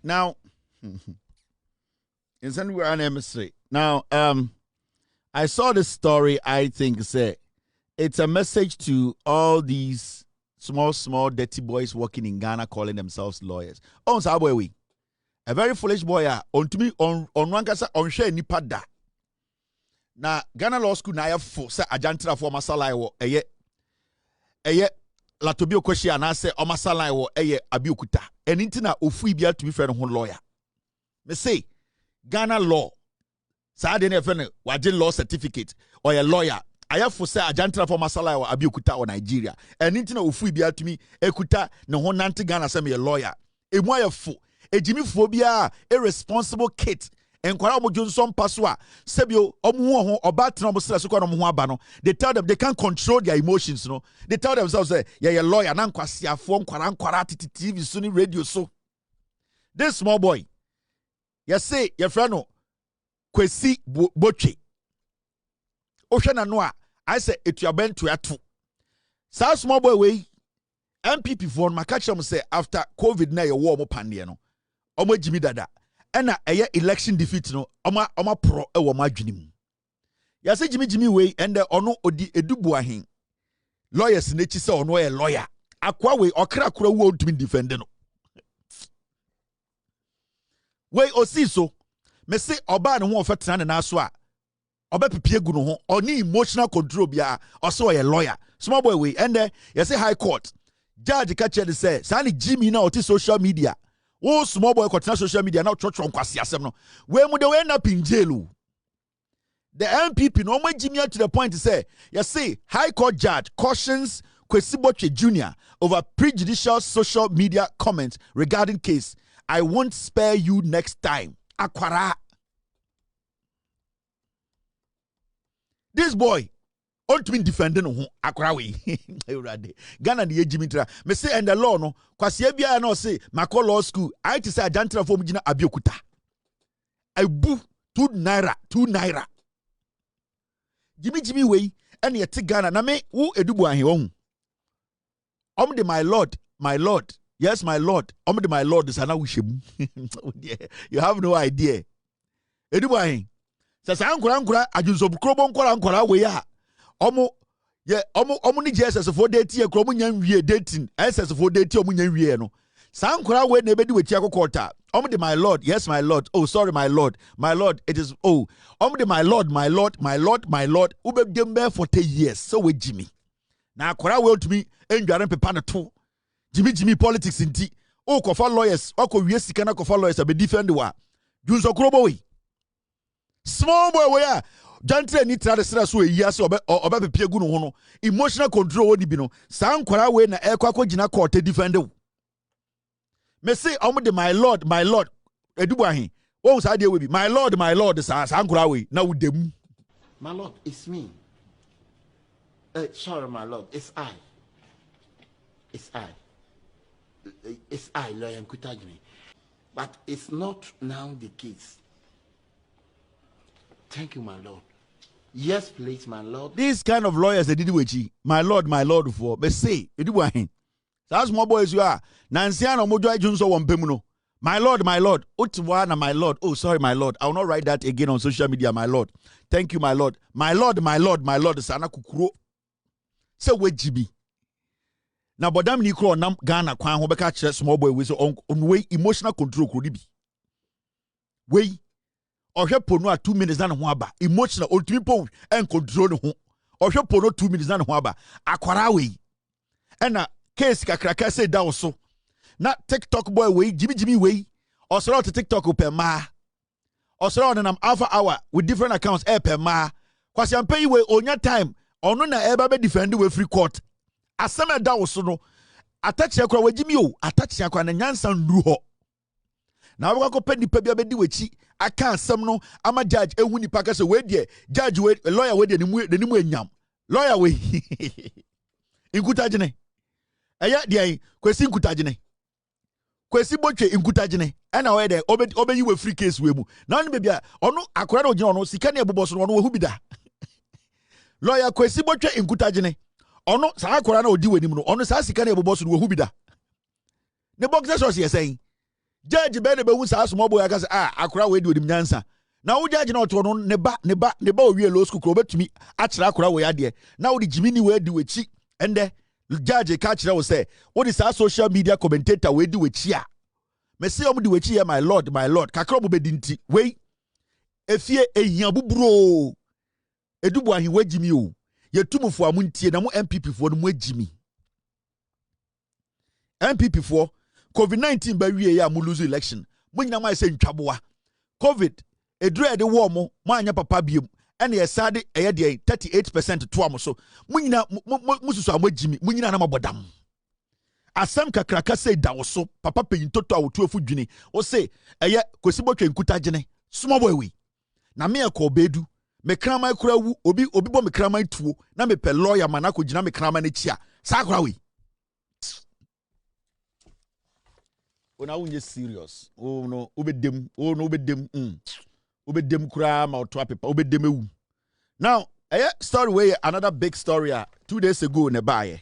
Now, in some way, an emissary. Now, I saw this story. I think say it's a message to all these small dirty boys working in Ghana calling themselves lawyers. On Sabwe, a very foolish boy. On to me on Rankasa on share nipa da. Na Ghana Law School na for say ajantra for masala wo eye Latobio question and I say o masala wo eye abiokuta. Enti na ofu bia to be friend ho lawyer. Me say Ghana law sa de na friend waje law certificate or a lawyer. I have for say ajantra for masala wo abiokuta or Nigeria. Enti na ofu bia to me ekuta ne ho nante Ghana say me a lawyer. Emu ayefo ejimi phobia irresponsible kid. Enkwara mo Johnson paswa sebio omo ho obatena mo stress ko no ho aba no they tell them they can't control their emotions no they tell themselves say yeah lawyer na nkwasiafo nkwara TV so ni radio so this small boy say your friend no kwesi botwe ohwe na no a I say etuaben to ato sa small boy we MPP for makacham say after COVID na ye war mo pande no omo jimi dada ena eye election defeat no oma pro e wo madwene mu ya se jimi we ende ono odi Adu-Boahen lawyers na chi se ono e lawyer akwa we okra kura wo ntumi defend no we osi so me se oba ne ho ofetena ne na so a oba pipie gu no ho oni emotional control bia oso ye lawyer small boy we ende ya se high court judge ka che de say sani jimi na oti social media. Oh, small boy continue social media now church from kwasi asem no. We mu de we end up in jail. The MPP no man Jimmy to the point to say, you see, High Court judge cautions Kwesi Botwe Jr. over prejudicial social media comments regarding case. I won't spare you next time. Akwara. This boy ought to be defending who Akwara. Ghana the Jimmy tra. Me say and the law no. Kwasi ebia no say Mako Law School. I to say ajantra for mujina abiokuta. I boo 2 naira. Jimmy way and ye take Ghana na me who Adu-Boahen de my lord. Yes, my lord. De my lord is ana wishim. You have no idea. Adu-Boahen. Sasa ankura ajunso bukrobo nkora we ya. Omo ni Jesus for date ye kro munyan wie dating. SS for date o munyan wie no. Sankura we na ebedi wetia kokota. De my lord. Yes, my lord. Oh, sorry, my lord. My lord, it is de my lord. Ube dembe for 10 years. So we Jimmy. Na akwara we to me endware pepa ne to. Jimmy politics inti. Oh, kofa lawyers. Oko wie sika na kofa lawyers be defend wa. Junso krobo we. Small boy we ya. Jantre ni tra de sra so eyi ase oba pepie gu no ho no. Emotional control woni bi no. Sankura we na ekwa gina court defend wo. Me say de my lord Adu-Boahen won sa de we bi my lord sa ankura we na wo dem my lord it's me sorry my lord it's I lawyer Nkutajini but it's not now the case. Thank you my lord. Yes please my lord. These kind of lawyers they did with my lord for me say Adu-Boahen that's small boys you are. Nansiano mojo junso wampemuno. My lord. Utwana, my lord. Oh, sorry, my lord. I will not write that again on social media, my lord. Thank you, my lord. My lord. Sana kukuro. Se we jibi. Na bodam ni kro nam Ghana kwan ho beka kire small boy we so on way emotional control kro bi. We ohwe ponu a 2 minutes na ho aba. Emotional ultimate po en control ne ho. Ohwe ponu 2 minutes na ho aba. Akwara we. Ena case kakraka say down so na TikTok boy way Jimmy way or so to TikTok per ma or so on alpha hour with different accounts per ma kwasi ampe we onya time ono na eba be defend we free court asema down so no attach yakwa we Jimmy o attach yakwa na nyansa nru ho na we ko pedi pa bia be di wechi aka asem no ama judge ehu nipa ka se we die judge we lawyer we de ni mu enyam lawyer we Nkutajini eya dia Kwesi Nkutajini Kwesi Botwe Nkutajini ena we de obeyi we free case we mu na no bebia ono akora na ogina ono sika na ebobo so no wo hubida lawyer Kwesi Botwe Nkutajini ono sa akora na odi wanim no ono sa sika na ebobo so no wo hubida ne boxer so ye saying Judge be be hu sa small boy aka say akora we di odim nyansa. Na wo judge na oto no ne ba owie law school ko betumi a kira akora we ade. Na wo di Jimini we di wechi ende judge ka kira wo say wo di sa social media commentator we di wechi a. Me say om di wechi ya my lord kakra mo be di nti we efie ehia buburo Adu-Boahen we Jimmy o. Ye tumufo amuntie na mo MPP fo no mo agimi. MPP for COVID-19 ba wie ya mo lose election. Mo nyina ma say ntwaboa. COVID edure de wo mo anya papa biem. Ene ye sade eye de 38% to am so. Mo nyina mo susu amagimi. Mo nyina na mabodam. Asem kakraka say da wo so papa peyin toto awotu afu dwini. O say eye kosibotwe nkuta gene. Small boy we. Na me e ko bedu. Me krama kura wu obi bo me krama tuo na me pe lawyer manako gina me krama na chia sa kura we ona wunye serious no obedem kura ma oto paper obedem ewu. Now story way another big story 2 days ago ne baye.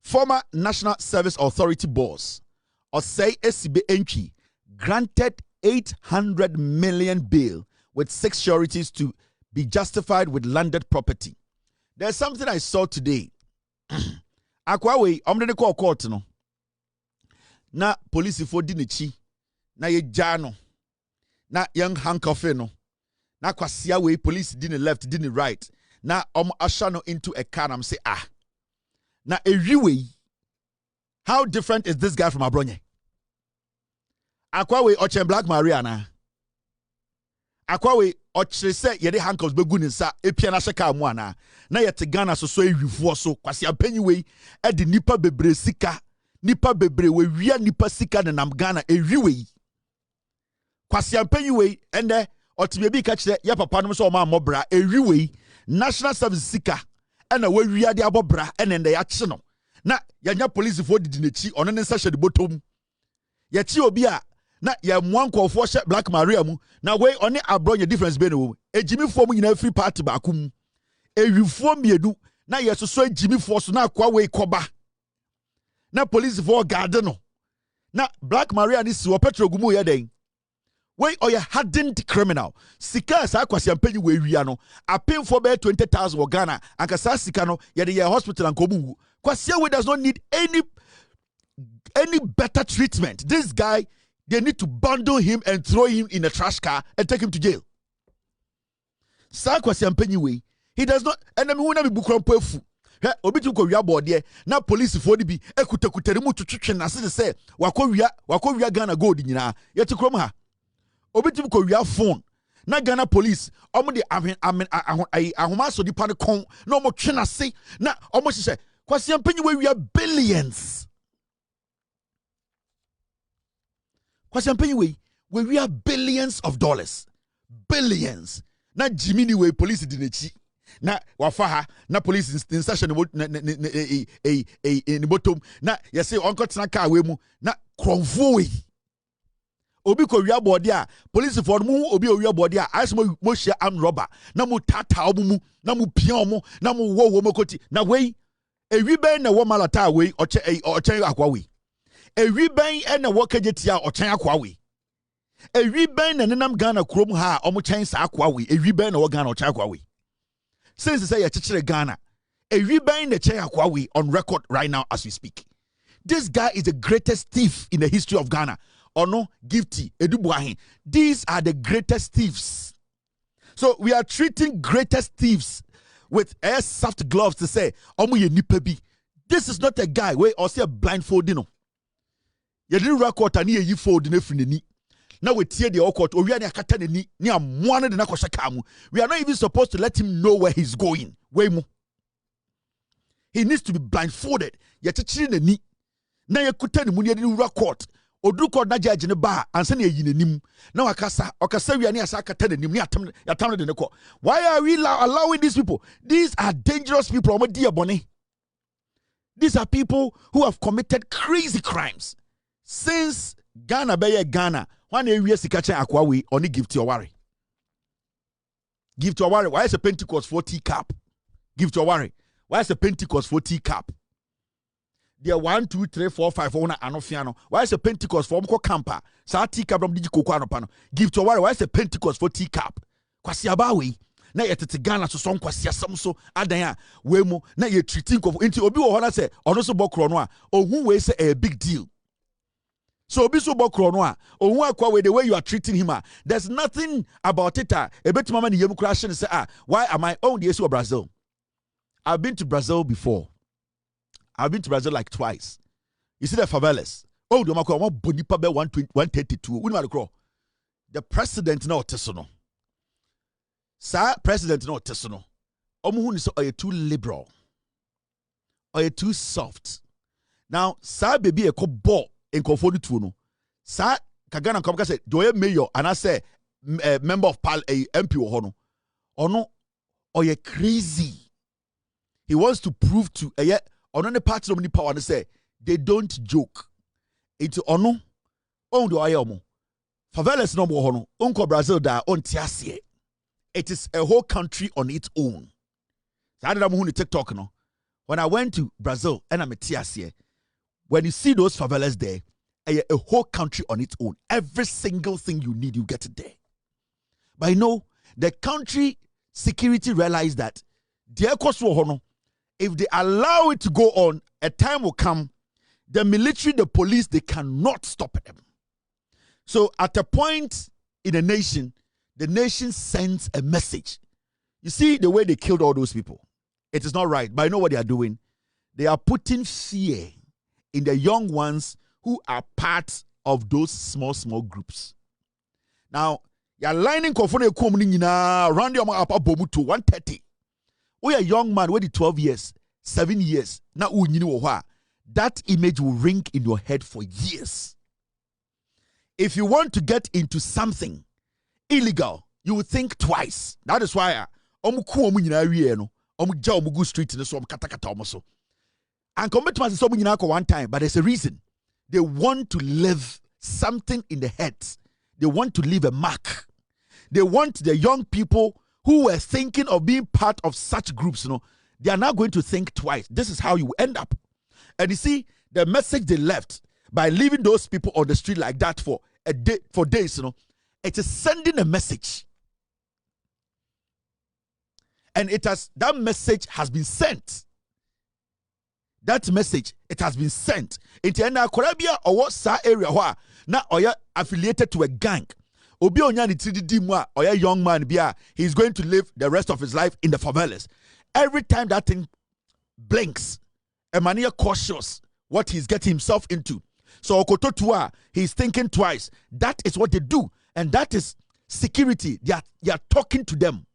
Former National Service Authority boss Osei Esibe Entry granted 800 million bail with 6 sureties to be justified with landed property. There's something I saw today. Akwawe, omde call court no. Na police for dinichi. Na ye jano. Na young handcuff no. Na kwasia way police didn't left, didn't right. Na ashano into a car and say Na ewiwe. How different is this guy from Abronye? Akwawe ochen Black Maria na. Akwawe ochre se yede handcuffs begu ni nsa epia na sheka mu ana. Na yete Ghana so ewifuo so kwase ampanyiwe e de nipa bebre sika. Nipa bebre we wia nipa sika na nam Ghana ewiwe. Kwase ampanyiwe ende otibebi ka kire ya papa no so ma mobra ewiwe national service sika ena we wia de abobra ende ya kye no. Na yanya police fo didi nechi ono ne nsa hye de botom. Ya chi obi a na ya mwanko fo hye Black Maria mu na we oni Abronye difference be no ejimi fo mu nyina free party ba akum ewifo miedu na yesoso ejimi fo so na akwa we koba na police fo guard no na Black Maria ni si wo petrogumu ye den we oya hardened criminal sika sa akwasi ampanyi we wia no apem for be 20,000 wo Ghana ankasa sika no ye de hospital ankobu kwasi we does not need any better treatment. This guy, they need to bundle him and throw him in a trash car and take him to jail. Sakwasi ampenyiwe, he does not. And I mean, when I be bukrampefu, obi tu ko wia board na police for the be ekutekuteri mu twetwe na say wako wia Ghana gold nyina yeti krom ha. Obi tu ko wia phone na Ghana police omo de ahoma so di pa ne kon na omo twe na se na omo hye kwasi ampenyiwe wia billions. Kwasi we are billions of dollars. Billions. Na Jimini we police dinechi. Na wafaha na police in session in bottom. Na yase onko tena car we mu na kronfo we. Obi ko wia body a police for mu obi wia body a as mo share arm robber. Na mu tata omu na mu pia omu na mu wo mokoti. Na we ewi ben na wo malata we oche akwa we. Ewi ben ena wokajetia ochan akwa we. Ewi ben na nenam Ghana krom ha omo chen sa akwa we. Ewi ben na wo Ghana ochan akwa we. Since say ya Ghana, ewi ben na chen akwa we on record right now as we speak. This guy is the greatest thief in the history of Ghana. Ono, Gifty, Adu-Boahen. These are the greatest thieves. So we are treating greatest thieves with soft gloves to say, omo ye nipa bi. This is not a guy where or say blindfolding no. You didn't record and you fold in every now we tear the court or we are near one of the we are not even supposed to let him know where he's going. Way more. He needs to be blindfolded. Yet a chin the knee. Now you could tell him when you didn't record or do court na judge in the bar and send you in him. Now I can we are near Saka telling him in the court. Why are we allowing these people? These are dangerous people, my dear Bonnie. These are people who have committed crazy crimes. Since Ghana be Ghana, one area sikache akwawe oni Gifty or Ware. Gifty or Ware, why is a Pentecost 40 cap? Gifty or Ware, why is a Pentecost 40 cap? there 1, 2, 3, 4, 5 one anofiano. Why is a Pentecost for Mko Campa? Sa teacup from Digi Pano. Give to Ware. Why is a Pentecost for teacup? Kwasi abawi. Na yetete Ghana so some kwasi asam so adanya wemo na ye treating of into obi wo hona say ono so bokro no a ohun we say a big deal. So obi so bokro no a ohun akwa we the way you are treating him there's nothing about it a bit mama ni yemu crash and say why am I on the issue of Brazil? I've been to Brazil before. I've been to Brazil like twice. You see the favelas. Oh, the Mako, one bonipa be 132. We know the the president no tesono. Sir, president no tesono. Omuhuni so are you too liberal? Are you too soft? Now, sir, baby, a ball in conformity to no. Sir, Kagana Komka said, do you mayor and I say member of Pal a MP or no, or you crazy? He wants to prove to a yet. On the parts of the power and say they don't joke. It's ono on the ayomo. Favelas no more hono. Unko Brazil da on tiasie. It is a whole country on its own. I did a TikTok no. When I went to Brazil and I'm a tiasie, when you see those favelas there, a whole country on its own. Every single thing you need, you get it there. But you know, the country security realized that their cost hono. If they allow it to go on, a time will come, the military, the police, they cannot stop them. So at a point in the nation sends a message. You see the way they killed all those people. It is not right, but I know what they are doing. They are putting fear in the young ones who are part of those small groups. Now, you're lining around your bomu to 130. We a young man with 12 years, 7 years. Now that image will ring in your head for years. If you want to get into something illegal, you will think twice. That is why street and commitment is one time, but there's a reason. They want to leave something in the head. They want to leave a mark. They want the young people who were thinking of being part of such groups, they are now going to think twice. This is how you end up. And you see, the message they left by leaving those people on the street like that for a day, for days, it is sending a message. And that message has been sent. That message, it has been sent into an Arabia or what area where now are you affiliated to a gang. Obi onyani 3D mwa or a young man bia, he's going to live the rest of his life in the favelas. Every time that thing blinks, a man is cautious what he's getting himself into. So Okototua, he's thinking twice. That is what they do, and that is security. They are talking to them.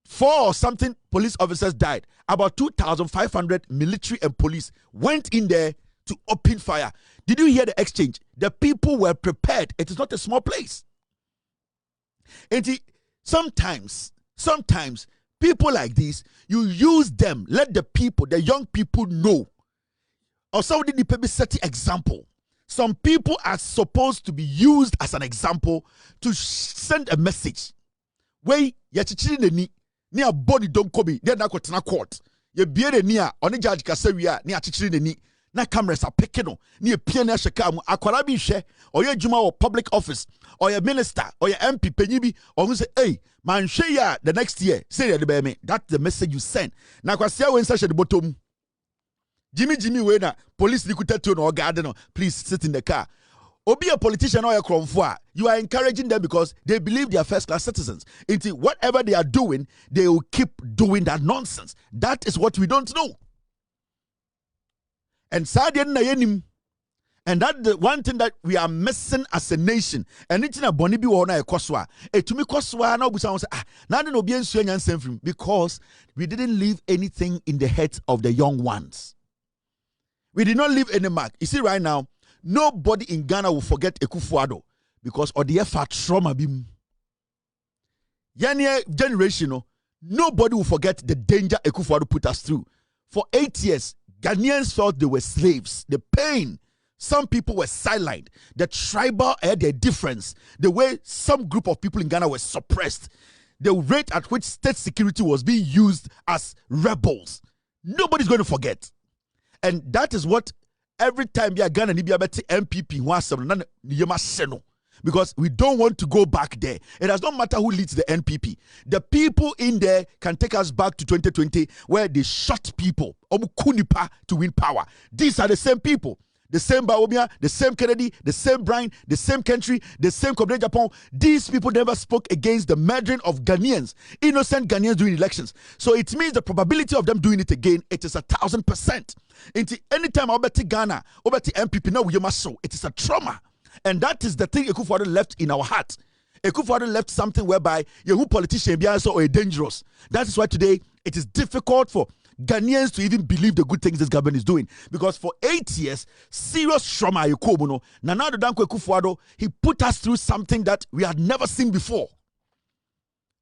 4 or something police officers died. About 2,500 military and police went in there to open fire. Did you hear the exchange? The people were prepared. It is not a small place. And sometimes people like this, you use them. Let the people, the young people know. Or somebody need to set the example. Some people are supposed to be used as an example to send a message. Where you ni a body don't come they na kwotena court ye biere ni a oni judge kasawia ni a chichiri ni na cameras are picking no ni e pie na hweka mu akwara bi hwe oye adwuma wo public office or your minister or your MP panyi bi or who say hey man hwe ya the next year say the be me that's the message you send na kwasia we nsa hwe the bottom Jimmy we na police likuta to no guard no please sit in the car. Obi a politician or a cromfoa, you are encouraging them because they believe they are first-class citizens. Into whatever they are doing, they will keep doing that nonsense. That is what we don't know. And and that's the one thing that we are missing as a nation. And it's in a bonibi wana ekoswa. To me koswa na obusa say na no be ensu nyansem frim because we didn't leave anything in the heads of the young ones. We did not leave any mark. You see right now, nobody in Ghana will forget Ekufuado because of the effort trauma bim. Yanye generation, nobody will forget the danger Ekufuado put us through. For 8 years, Ghanaians felt they were slaves. The pain. Some people were sidelined. The tribal had their difference. The way some group of people in Ghana were suppressed. The rate at which state security was being used as rebels. Nobody's going to forget. And that is what every time we are Ghana MPP because we don't want to go back there. It does not matter who leads the NPP. The people in there can take us back to 2020 where they shot people to win power. These are the same people. The same Baobia, the same Kennedy, the same Brian, the same country, the same Community Japan. These people never spoke against the murdering of Ghanaians, innocent Ghanaians during elections. So it means the probability of them doing it again, it is 1,000%. Anytime I bet Ghana, over the MPP, now we must show it is a trauma. And that is the thing Ekufuado left in our heart. Ekufuado left something whereby you politician be also dangerous. That is why today it is difficult for Ghanaians to even believe the good things this government is doing. Because for 8 years, serious trauma, Nana Danko Ekufuado, he put us through something that we had never seen before.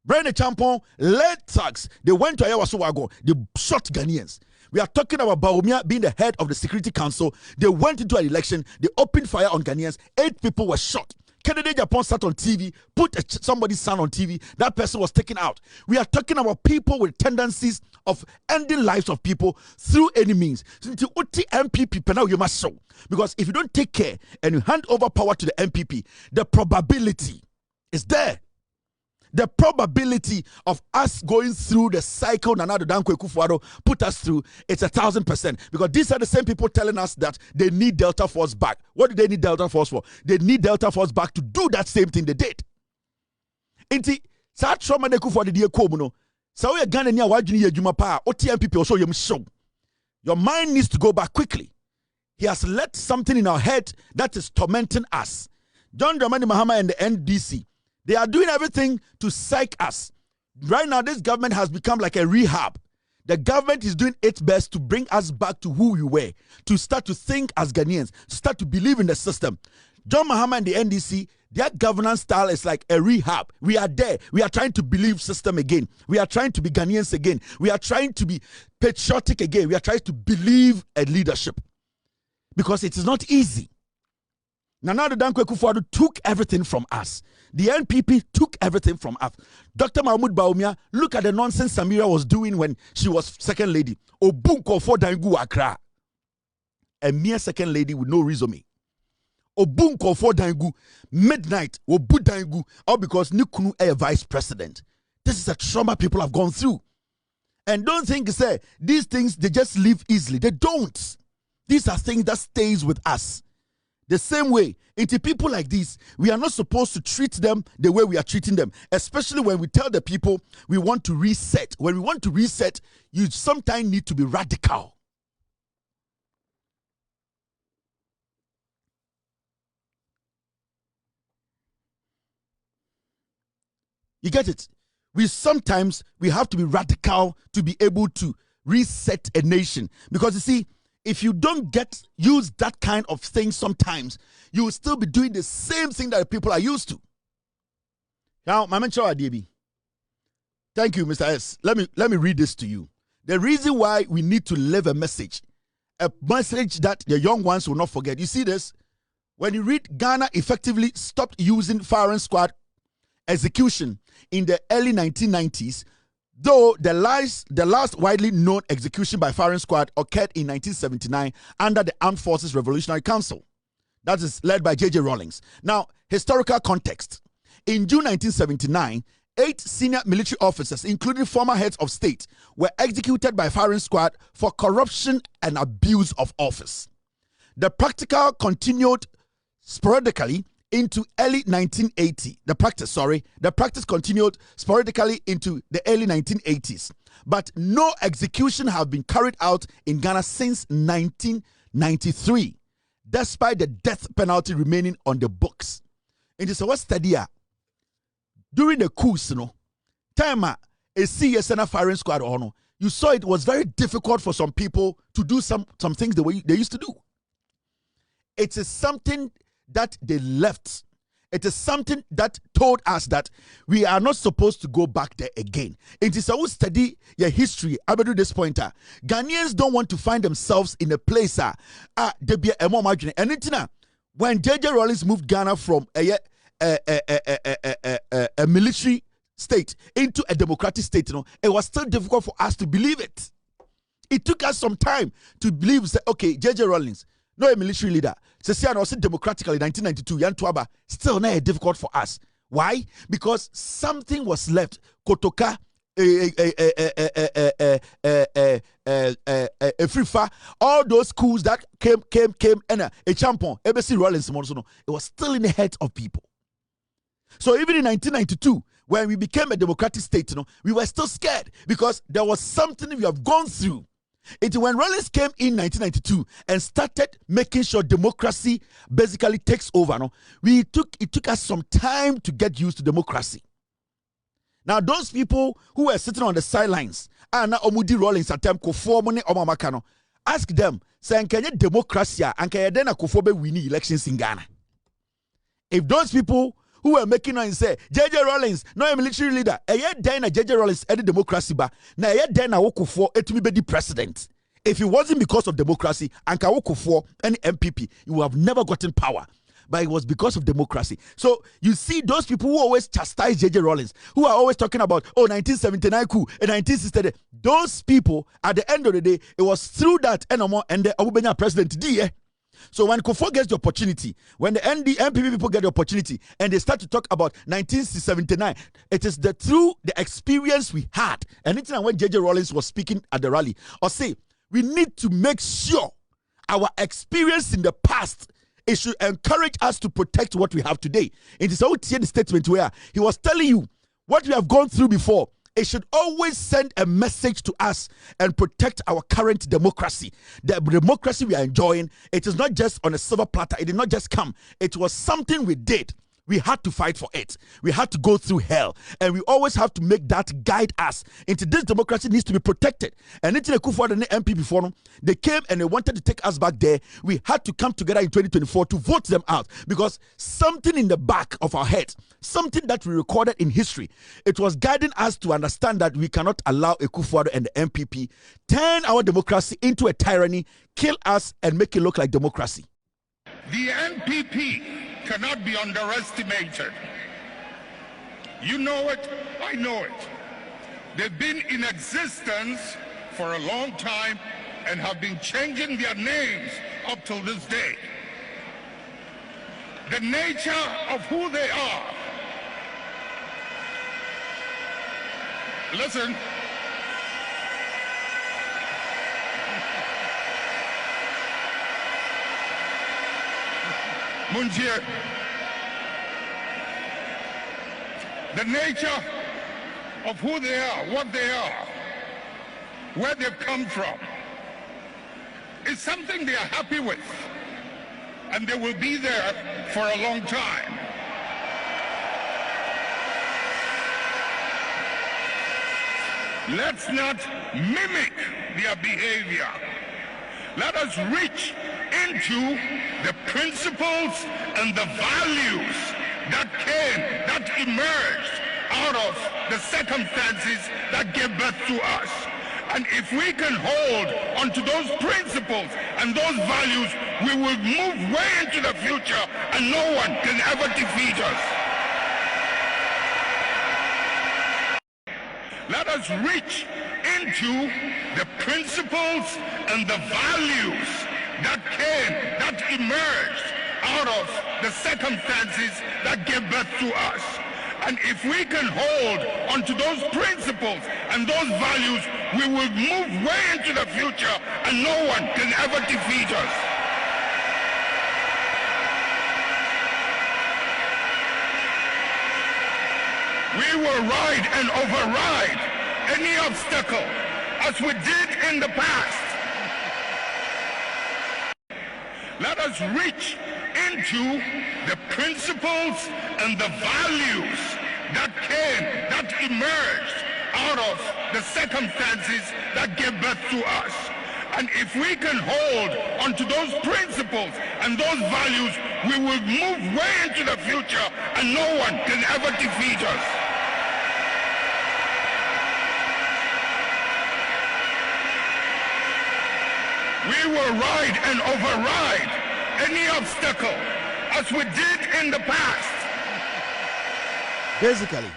Brian Champon led thugs. They went to Ayawaso, they shot Ghanaians. We are talking about Baumia being the head of the Security Council. They went into an election. They opened fire on Ghanaians. 8 people were shot. Kennedy Japan sat on TV, put somebody's son on TV. That person was taken out. We are talking about people with tendencies of ending lives of people through any means. Because if you don't take care and you hand over power to the MPP, the probability is there. The probability of us going through the cycle Nana Danko Ekufuado put us through, it's 1,000%. Because these are the same people telling us that they need Delta Force back. What do they need Delta Force for? They need Delta Force back to do that same thing they did. Inti sa trauma ne Ekufuado de ekomu no. Sa we Ghana ni awadwini ye adwuma pa OTMPP also yem show. Your mind needs to go back quickly. He has let something in our head that is tormenting us. John Dramani Mahama and the NDC, they are doing everything to psych us. Right now, this government has become like a rehab. The government is doing its best to bring us back to who we were, to start to think as Ghanaians, to start to believe in the system. John Mahama and the NDC, their governance style is like a rehab. We are there. We are trying to believe system again. We are trying to be Ghanaians again. We are trying to be patriotic again. We are trying to believe a leadership. Because it is not easy. Nana Danko Ekufuado took everything from us. The NPP took everything from us. Dr. Mahmoud Baumia, look at the nonsense Samira was doing when she was second lady. Obunko for Dangu Accra. A mere second lady with no resume. Obunko for Dangu, midnight, Obu Dangu, all because Nikunu a vice president. This is a trauma people have gone through. And don't think, say, these things, they just leave easily. They don't. These are things that stays with us. The same way, into people like this, we are not supposed to treat them the way we are treating them, especially when we tell the people we want to reset. When we want to reset, you sometimes need to be radical. You get it? We have to be radical to be able to reset a nation. Because you see, if you don't use that kind of thing sometimes, you will still be doing the same thing that people are used to. Now, Mama Chowa DB. Thank you, Mr. S. Let me read this to you. The reason why we need to leave a message that the young ones will not forget. You see this? When you read, Ghana effectively stopped using firing squad execution in the early 1990s, though the last widely known execution by firing squad occurred in 1979 under the Armed Forces Revolutionary Council. That is led by J.J. Rawlings. Now, historical context. In June 1979, 8 senior military officers, including former heads of state, were executed by firing squad for corruption and abuse of office. The practice continued sporadically into early 1980. The practice continued sporadically into the early 1980s. But no execution have been carried out in Ghana since 1993, despite the death penalty remaining on the books. It is a study during the coups, time a CSN firing squad you saw it was very difficult for some people to do some things the way they used to do. It is something that they left. It is something that told us that we are not supposed to go back there again. It is a study your history. I will do this pointer. Ghanaians don't want to find themselves in a place they be a more margin. And when J.J. Rawlings moved Ghana from a military state into a democratic state, it was still difficult for us to believe it. It took us some time to believe that, okay, J.J. Rawlings, no a military leader, Cecilia was democratically 1992, Yantuaba, still not difficult for us. Why? Because something was left. Kotoka, Frifa, all those schools that came, and a champon, ABC Rawlings, it was still in the heads of people. So even in 1992, when we became a democratic state, we were still scared because there was something we have gone through. It when Rawlings came in 1992 and started making sure democracy basically takes over. It took us some time to get used to democracy. Now those people who were sitting on the sidelines, Omudi Rawlings attempt ask them, say, can you democracy and can you then win elections in Ghana? If those people who were making noise say J.J. Rawlings, no a military leader, then J.J. Rawlings any democracy ba, na then Wokufo etumi be the president. If it wasn't because of democracy, and Wokufo any MPP, you would have never gotten power. But it was because of democracy. So you see those people who always chastise J.J. Rawlings, who are always talking about 1979 coup and 1960. Those people, at the end of the day, it was through that and the Obubenya president D. So when Kufo gets the opportunity, when the MPP people get the opportunity, and they start to talk about 1979, it is through the experience we had. And it's when J.J. Rawlings was speaking at the rally, or say, we need to make sure our experience in the past, it should encourage us to protect what we have today. It is all the statement where he was telling you what we have gone through before. It should always send a message to us and protect our current democracy. The democracy we are enjoying, it is not just on a silver platter. It did not just come. It was something we did. We had to fight for it. We had to go through hell. And we always have to make that guide us into this democracy needs to be protected. And into the Kufuor and the MP before them, they came and they wanted to take us back there. We had to come together in 2024 to vote them out because something in the back of our heads, something that we recorded in history, it was guiding us to understand that we cannot allow a Kufuor and the MPP turn our democracy into a tyranny, kill us, and make it look like democracy. The NPP cannot be underestimated. You know it, I know it. They've been in existence for a long time and have been changing their names up till this day. The nature of who they are. Listen. Munjir, the nature of who they are, what they are, where they've come from, is something they are happy with, and they will be there for a long time. Let's not mimic their behavior. Let us reach into the principles and the values that emerged out of the circumstances that gave birth to us. And if we can hold onto those principles and those values, we will move way into the future and no one can ever defeat us. Let us reach into the principles and the values that emerged out of the circumstances that gave birth to us. And if we can hold onto those principles and those values, we will move way into the future and no one can ever defeat us. We will ride and override any obstacle as we did in the past. Let us reach into the principles and the values that emerged out of the circumstances that gave birth to us. And if we can hold onto those principles and those values, we will move way into the future and no one can ever defeat us. We will ride and override any obstacle as we did in the past. Basically,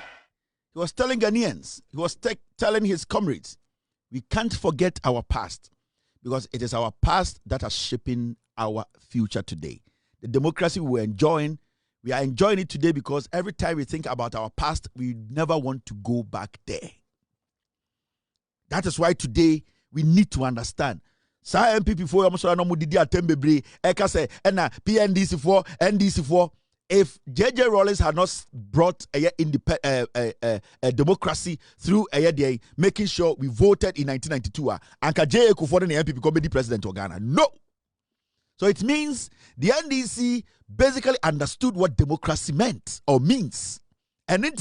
he was telling Ghanaians, he was telling his comrades, We can't forget our past because it is our past that is shaping our future today. The democracy we are enjoying it today because every time we think about our past, we never want to go back there. That is why today we need to understand. Sa MPP for no mudidi atembebre eka say na PNDC for NDC for. If JJ Rawlings had not brought a democracy through making sure we voted in 1992, Anka J. Kufuor and the MPP become the president of Ghana. No. So it means the NDC basically understood what democracy meant or means. And then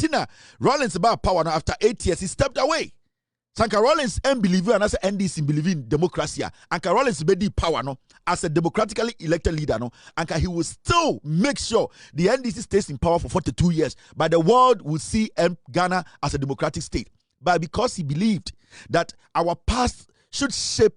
Rawlings about power now after 8 years, he stepped away. Sanka Rawlings believe and as NDC believe in democracy. Anka Rawlings be the power no as a democratically elected leader no. Anka he will still make sure the NDC stays in power for 42 years, but the world will see Ghana as a democratic state. But because he believed that our past should shape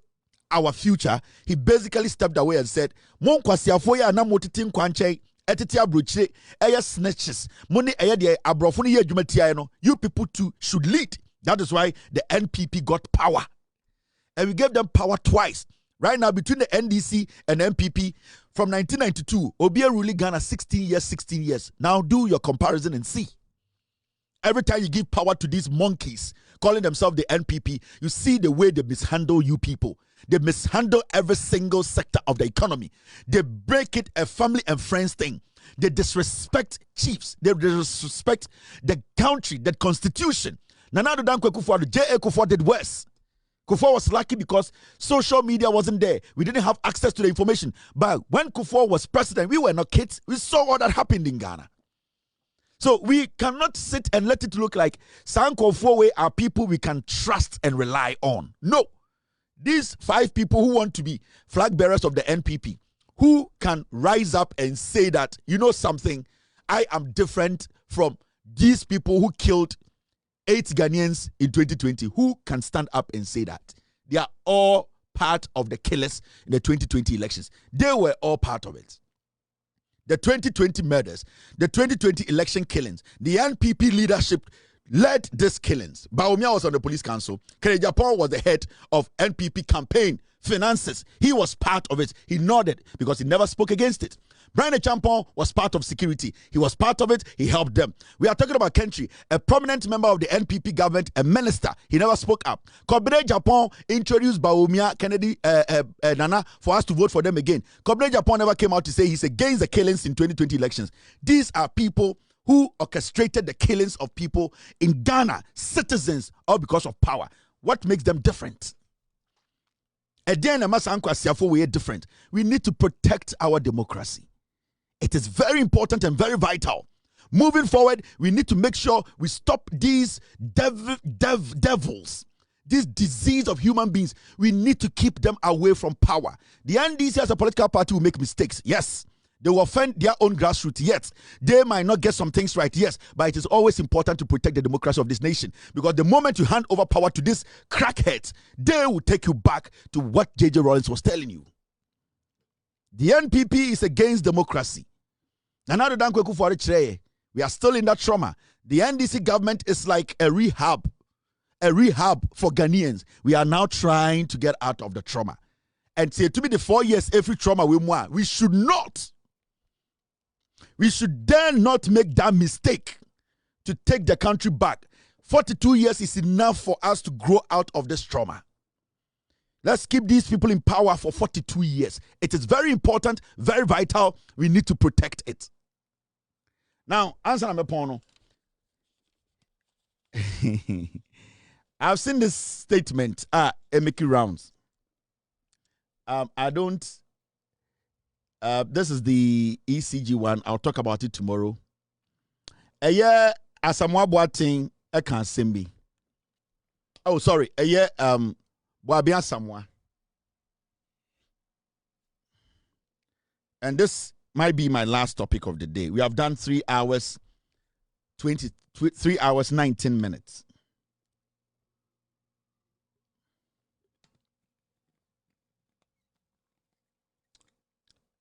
our future, he basically stepped away and said, "Mon kwasiafo ya na motitin kwanche etiti abrochire eya snitches. Money eya de abrofo no ye adwumatia no. You people too should lead." That is why the NPP got power. And we gave them power twice. Right now, between the NDC and NPP, from 1992, Obia ruling Ghana 16 years. Now do your comparison and see. Every time you give power to these monkeys, calling themselves the NPP, you see the way they mishandle you people. They mishandle every single sector of the economy. They break it a family and friends thing. They disrespect chiefs. They disrespect the country, the constitution. Nana Addo Kufuor, J.A. Kufuor did worse. Kufuor was lucky because social media wasn't there. We didn't have access to the information. But when Kufuor was president, we were not kids. We saw all that happened in Ghana. So we cannot sit and let it look like Sanko Fowe are people we can trust and rely on. No. These 5 people who want to be flag bearers of the NPP, who can rise up and say that, you know something, I am different from these people who killed 8 Ghanaians in 2020. Who can stand up and say that? They are all part of the killers in the 2020 elections. They were all part of it. The 2020 murders, the 2020 election killings, the NPP leadership led these killings. Bawumia was on the police council. Kennedy Japan was the head of NPP campaign finances. He was part of it. He nodded because he never spoke against it. Brian Champon was part of security. He was part of it. He helped them. We are talking about Kentry, a prominent member of the NPP government, a minister. He never spoke up. Kobene Japan introduced Bawumia, Kennedy, Nana for us to vote for them again. Kobene Japan never came out to say he's against the killings in 2020 elections. These are people who orchestrated the killings of people in Ghana, citizens, all because of power. What makes them different? Again, we are different. We need to protect our democracy. It is very important and very vital. Moving forward, we need to make sure we stop these devils, this disease of human beings. We need to keep them away from power. The NDC as a political party will make mistakes. Yes. They will offend their own grassroots. Yes. They might not get some things right. Yes. But it is always important to protect the democracy of this nation. Because the moment you hand over power to these crackheads, they will take you back to what J.J. Rawlings was telling you. The NPP is against democracy. We are still in that trauma. The NDC government is like a rehab for Ghanaians. We are now trying to get out of the trauma. And say to me, the 4 years every trauma we should not. We should dare not make that mistake to take the country back. 42 years is enough for us to grow out of this trauma. Let's keep these people in power for 42 years. It is very important, very vital. We need to protect it. Now, answer my point. I've seen this statement making rounds. I don't. This is the ECG one. I'll talk about it tomorrow. Asamoah Boateng can't send me. Oh, sorry. Boabia Samoa. And this might be my last topic of the day. We have done 3 hours, 3 hours, 19 minutes.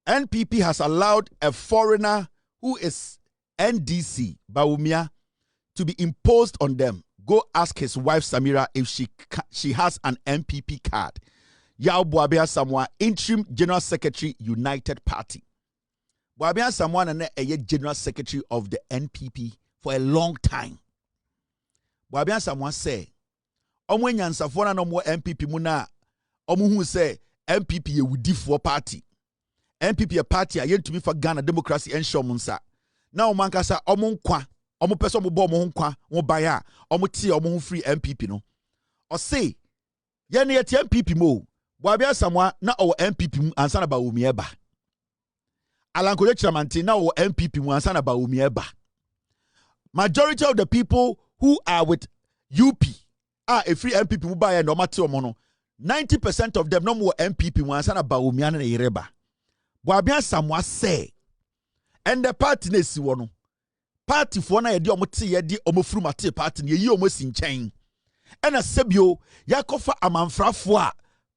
NPP has allowed a foreigner who is NDC, Bawumia, to be imposed on them. Go ask his wife Samira if she has an MPP card. Yao Boabia Samoa, interim general secretary, United Party. Boabia Samoa and a general secretary of the NPP for a long time. Boabia Samoa say, Omwe nyansafona no mo MPP muna, omu say MPP ye wudi for party. MPP a party a to be for Ghana democracy and shomunsa. Now mankasa omunkwa, omu person mo bo mo nkwa, mo baya, omu ti omu free MPP no. Or say, yene yeti MPP mo, Boabia Samoa na o MPP ansana ba umieba. Alankoye Chamanti na o MPP mu ansana ba umieba. Majority of the people who are with UP are a free MPP mu ba ya no mate omo no. 90% of them no more MPP mu ansana ba umia na yereba. Boabia Samoa say, and the party na si wono. Party for na yedi omo te yedi omo furu mate party na yi omo si nchen. Ena sebio yakofa amanfrafo a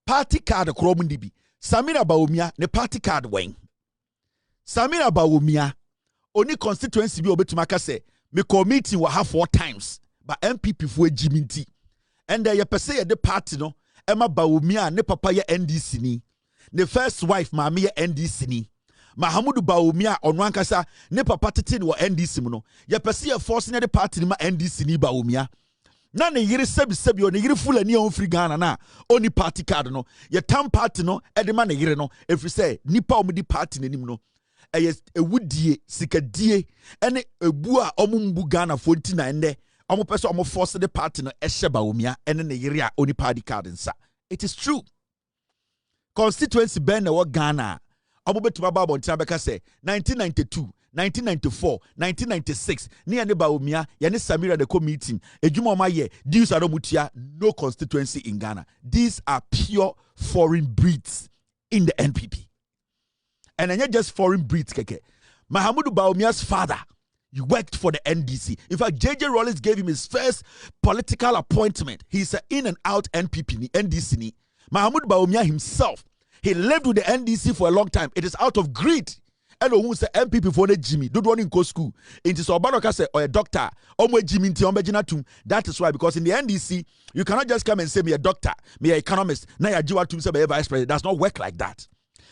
party card kro mu ndibi. Samira Bawumia ne party card wen. Samira Bawumia oni constituency bi obetuma ka say me committee wa have 4 times but MPP fo agiminti. And ye pese ye de party no Emma Bawumia ne papa ye NDC ni. Ne first wife maami ye NDC ni. Mahamudu Bawumia onwan kasa ne papa tete ni wa NDC mu no. Ye pese ye force ne de party ni ma NDC ni Bawumia. Na ne yiri sebi o ne yiri fulani on free Ghana na oni party card no. Ye tam party no e de ma ne yiri no. If you say nipa omudi party nenim no. Eye ewudie sikadie ene ebu a omumbu Ghana 49 ne. Omo pese omo force the party no ehye Bawumia ene ne yiri a oni party card nsa. It is true. Constituency ben na wo Ghana. Omo betuma ba bontia beka say 1992, 1994, 1996 ni ene Bawumia ye ne Samira the meeting. Ejuma oma ye these are mutia no constituency in Ghana. These are pure foreign breeds in the NPP. And not just foreign breeds keke. Mahamudu Bawumia's father, he worked for the NDC. In fact, JJ Rawlings gave him his first political appointment. He's an in and out NPP, NDC. Mahamudu Bawumia himself, he lived with the NDC for a long time. It is out of greed. And who say MPP for Jimmy, don't want to go school. It is Obanoka say, or a doctor, Jimmy, that is why, because in the NDC, you cannot just come and say, me a doctor, me an economist, now you Jiwa say, vice president. It does not work like that.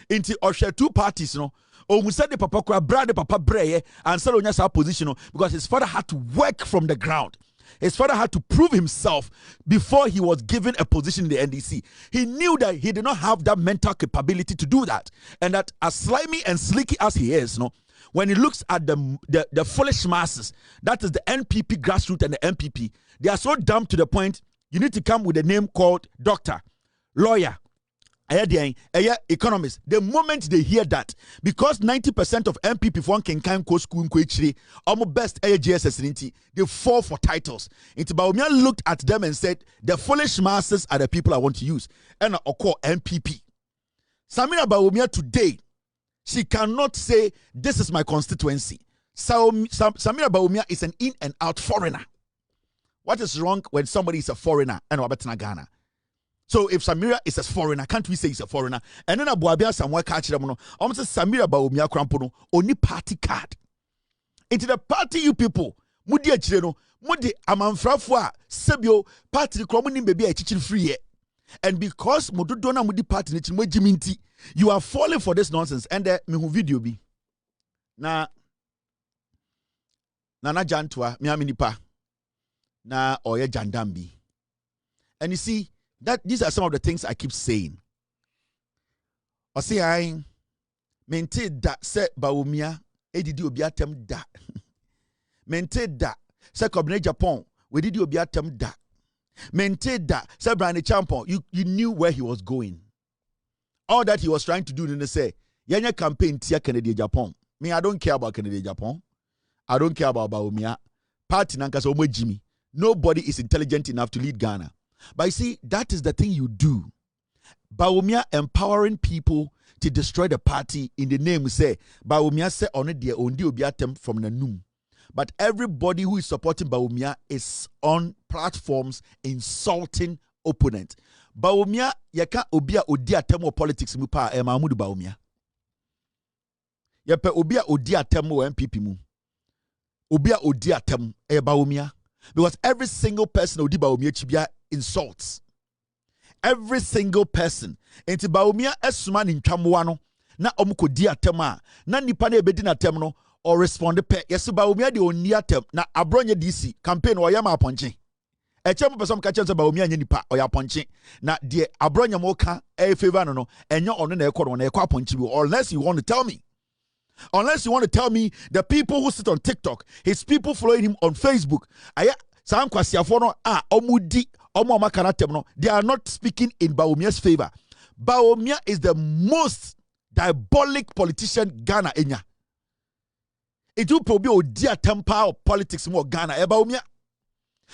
Inti Osha 2 parties, no. Oh, said the papa kwa brother papa breye and sell on your position because his father had to work from the ground. His father had to prove himself before he was given a position in the NDC. He knew that he did not have that mental capability to do that, and that as slimy and slicky as he is, no, when he looks at the foolish masses, that is the NPP grassroots and the MPP, they are so dumb to the point you need to come with a name called doctor, lawyer, economist. The moment they hear that, because 90% of MPP for can go school in almost best GSS, they fall for titles. Bawumia looked at them and said, the foolish masses are the people I want to use. And I call MPP. Samira Bawumia today, she cannot say, this is my constituency. So Samira Bawumia is an in and out foreigner. What is wrong when somebody is a foreigner and Wabetina Ghana? So if Samira is a foreigner, can't we say he's a foreigner? And then Boabia somewhere catch them. Almost Samira Bawumia Krampono only party card. Into the party you people, Mudi Chireno, Mudi Amanfrafua, Sebio, party Kromuni baby a teaching free. And because Modudona Mudi party Jiminti, you are falling for this nonsense. And the video be na Nana Jantua, Miaminipa, na Oye Jandambi. And you see, that these are some of the things I keep saying. I say I maintain that say Bawumia edidi obi atem da. Maintain that say Kobne Japan we did obi atem da. Maintain that say Brian Champon you knew where he was going. All that he was trying to do in the say yenya campaign tia Kennedy Japan. Me I don't care about Kennedy Japan. I don't care about Bawumia. Party nanka so Jimmy. Nobody is intelligent enough to lead Ghana. But you see, that is the thing you do. Bawumia empowering people to destroy the party in the name, we say, Bawumia say on it, ondi obiatem from the noom. But everybody who is supporting Bawumia is on platforms insulting opponent. Bawumia, yaka obia odiatem of politics mupa Mahmoud Bawumia. Yepe obia odiatem o MPP mu. Obia odiatem Bawumia. Because every single person odi Bawumia chibia insults. Every single person. Enti Bawumia esuma ni ntwamoa no na omuko di atem a na nipa na ebedi na atem no or respond pe. Yes Bawumia de oni atem na abronye DC campaign o yama aponche. Eche mo person ka chense Bawumia nya nipa o ya aponche. Na de abronye mo ka favor no enyo ono na ekọ no na ekọ aponche bi. Unless you want to tell me. Unless you want to tell me the people who sit on TikTok, his people following him on Facebook, they are not speaking in Bawumia's favor. Bawumia is the most diabolic politician Ghana enya. It will probably be a temper of politics more Ghana Bawumia.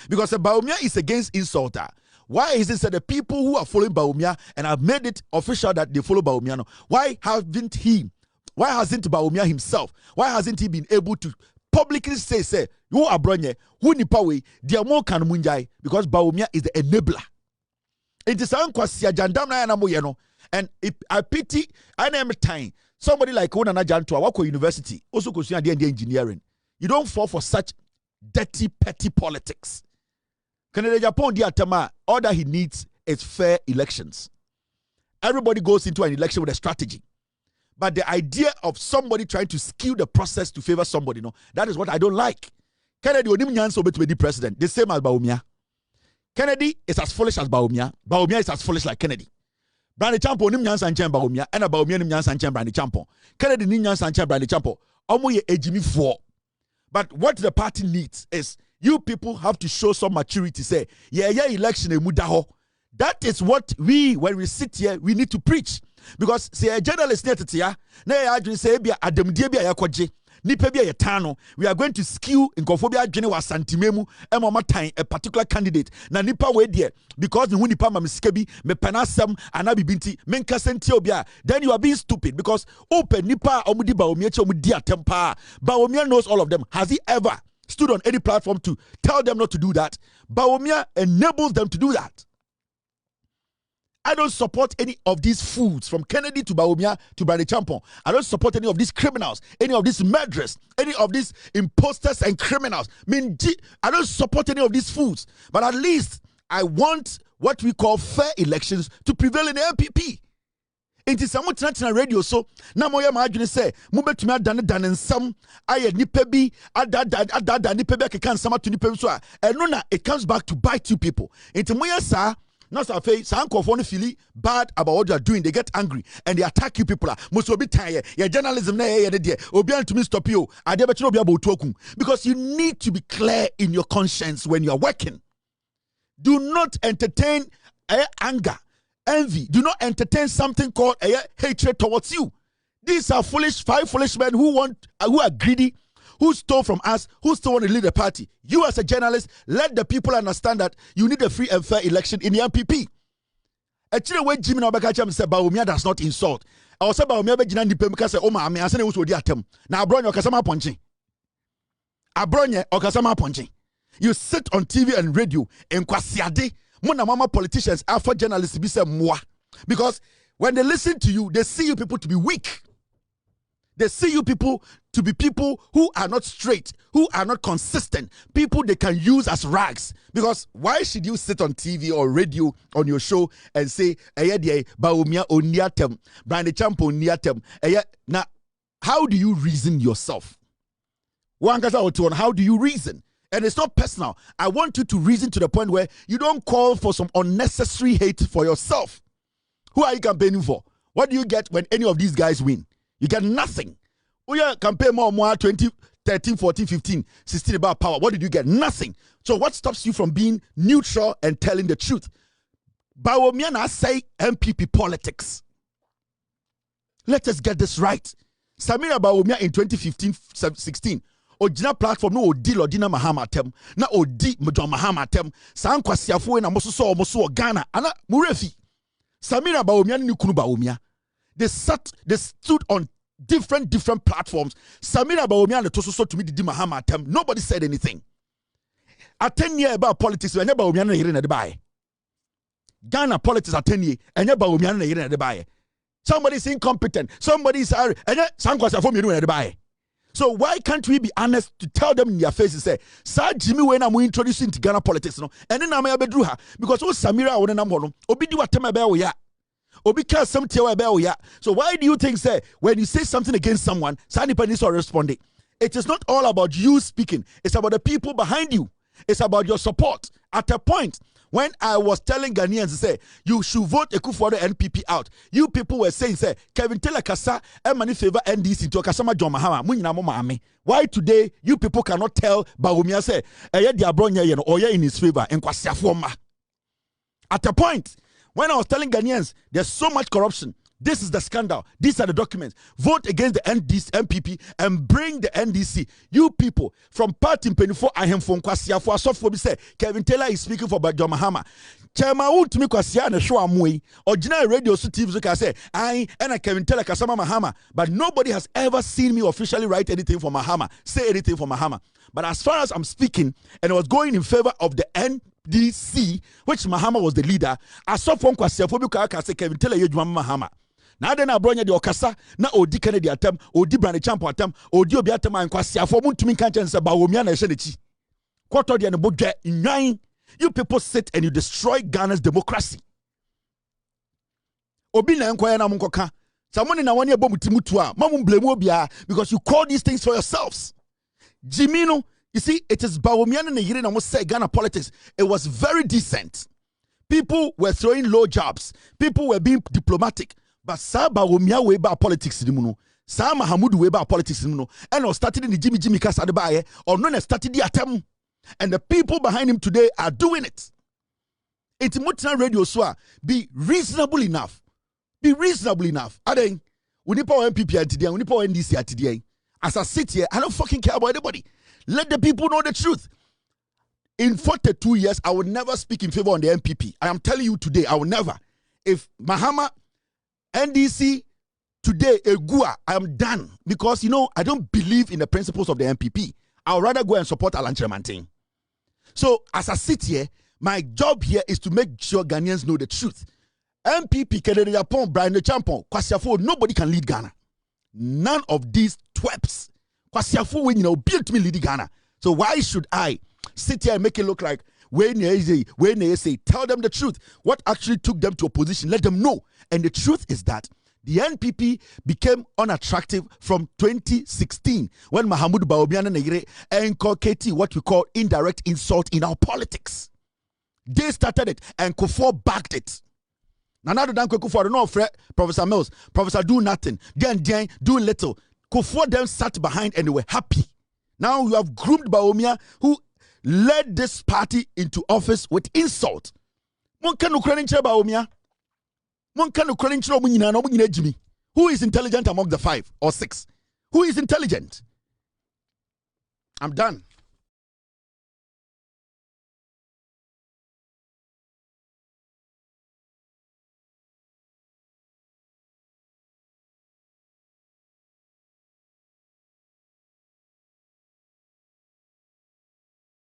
Because Bawumia is against insulter. Why is it that the people who are following Bawumia and have made it official that they follow Bawumia? No? Why hasn't Bawumia himself? Why hasn't he been able to publicly say, you are bronye, who nipa we, dia mo kan munjai, because Bawumia is the enabler. It is unquestioned jandam na yana moyeno, and I pity I name time somebody like Onana Jantua, Wako University, also consider the engineering. You don't fall for such dirty, petty politics. Canada Japan diatama, all that he needs is fair elections. Everybody goes into an election with a strategy. But the idea of somebody trying to skew the process to favor somebody, no, that is what I don't like. Kennedy onim nyanso to be the president, the same as Bawumia. Kennedy is as foolish as Bawumia. Bawumia is as foolish like Kennedy. Brandy Champo onim nyansa nchen Bawumia, and Bawumia nim nyansa nchen Brandy Champo. Kennedy nim nyansa nchen Brandy Champo. Omo ye ejimi for. But what the party needs is you people have to show some maturity. Say, yeah, election e mudaho. That is what when we sit here, we need to preach. Because say a journalist here, na ya say bia adamdie bia yakoje nipa bia yetano, we are going to skew in conphobia adwene wa santimemu emomatan a particular candidate na nipa we there because the nipa mamiska bi me penasem ana bibinti menka senti obia, then you are being stupid because open nipa omudi Bawumia che omudi atempa. Bawumia knows all of them. Has he ever stood on any platform to tell them not to do that? Bawumia enables them to do that. I don't support any of these fools from Kennedy to Bawumia to Brandy Champo. I don't support any of these criminals, any of these murderers, any of these imposters and criminals. I don't support any of these fools. But at least I want what we call fair elections to prevail in the MPP. Inti samu tina radio so na moya ma adwene se mo betumi adane nsam aye nipa bi adada nipa bi akeka nsam ato nipa bi so a eno na it comes back to bite you people. Inti moya sa not so face sankophone feel bad about what you are doing. They get angry and they attack you people. Must be tired. Your journalism na ye dey. Obian to me stop you. Because you need to be clear in your conscience when you are working. Do not entertain anger, envy. Do not entertain something called hatred towards you. These are five foolish men who are greedy, who stole from us, who still want to lead the party. You as a journalist, let the people understand that you need a free and fair election in the MPP. Actually, when Jimmy Nabakacha said Bawumia does not insult. I was about Bawumia Bejina Nipe because say, oh my, I said it was atem. Now Abronye Okasama Ponchi. Abronye Okasama Ponchi. You sit on TV and radio and kwasiade. Mona mama politicians alpha journalists be say moi. Because when they listen to you, they see you people to be weak. They see you people to be people who are not straight, who are not consistent, people they can use as rags. Because why should you sit on TV or radio on your show and say, Bawumia oniatem, Brandy Champo oniatem? Now, how do you reason yourself? How do you reason? And it's not personal. I want you to reason to the point where you don't call for some unnecessary hate for yourself. Who are you campaigning for? What do you get when any of these guys win? You get nothing. We campaign more 2013, 14, 15, 16 about power. What did you get? Nothing. So what stops you from being neutral and telling the truth? Bawumia na say MPP politics. Let us get this right. Samira Bawumia in 2015-16. Ojina platform no odi Lodina Mahamatem. Na odi John Mahamatem. Sankwasiafo na moso Ghana. Ana murefi. Samira Bawumia ni kunu Bawumia. They stood on different platforms. Samira Bawumia and the Tososo to me the Mahamatem. Nobody said anything. At 10 years about politics, when Bawumia na hearing the buy. Ghana politics at 10 years, and Bawumia na hearing the buy. Somebody is incompetent. Somebody is and Sankwasiafo me doing the buy. So why can't we be honest to tell them in their faces, say, Sir Jimmy, when I'm introducing to Ghana politics, no, and then I'm able to do her because Samira when I'm on, Obi do what time about ya. Obi cares something about ya. So why do you think, say, when you say something against someone, Sani Panis are responding? It is not all about you speaking, it's about the people behind you, it's about your support. At a point, when I was telling Ghanaians, say, you should vote Ekufuado NPP out, you people were saying, say, Kevin Taylor Kasa, Emani favor NDC to Kasama John Mahama, Munyina Mami. Why today you people cannot tell Bawumia, say, Eye Diabronya, or in his favor, and Kwasiafoma? At a point, when I was telling Ghanaians, there's so much corruption. This is the scandal. These are the documents. Vote against the NPP and bring the NDC. You people from party in 24 I am from Kwasia for software say Kevin Taylor is speaking for Bajo Mahama. Chairman would to me Kwasia and show amway. Original radio so TV can say I and Kevin Taylor Kasama Mahama. But nobody has ever seen me officially write anything for Mahama, say anything for Mahama. But as far as I'm speaking, and I was going in favor of the NDC, which Mahama was the leader, I saw from Kwasia for because say Kevin Taylor you Mahama. Now then I brought you the Okasa, na Odi Kennedy atem, Odi Brand Champo atem, Odi Obi atem and Kwasia for Mun to me can't answer Bawumia and Shenichi. Quarter the budget in 9. You people sit and you destroy Ghana's democracy. Obi na enkwaya na munkoka. Someone in a 1 year bomb timutua, Mamum blame Obia because you call these things for yourselves. Jimino, you see, it is Bawumia and the Yirin almost say Ghana politics. It was very decent. People were throwing low jobs, people were being diplomatic. But Saba Womia way about politics in Muno, Sam Mahamudu way about politics in Muno, and was started in the Jimmy Casadebaye, or none started the attempt. And the people behind him today are doing it. It's Mutina Radio Swa. Be reasonable enough. Be reasonable enough. Aden, we need power MPP at today, we need power NDC at today. As I sit here, I don't fucking care about anybody. Let the people know the truth. In 42 years, I will never speak in favor on the MPP. I am telling you today, I will never. If Mahama NDC today, Egua, I am done because I don't believe in the principles of the MPP. I would rather go and support Alan Tremantin. So as I sit here, my job here is to make sure Ghanaians know the truth. MPP, Kennedy Japon, Brian Champon, Kwasiafo, nobody can lead Ghana. None of these twerps. Kwasiafo, when built me lead Ghana. So why should I sit here and make it look like when they say, tell them the truth. What actually took them to opposition? Let them know. And the truth is that the NPP became unattractive from 2016 when Mahamudu Bawumia Negre inculcated what we call indirect insult in our politics. They started it and Kufuor backed it. Now than Kufuor, no afraid Professor Mills, Professor do nothing, then do little. Kufuor then sat behind and they were happy. Now you have groomed Bawumia who led this party into office with insult. Who is intelligent among the 5 or 6? Who is intelligent? I'm done.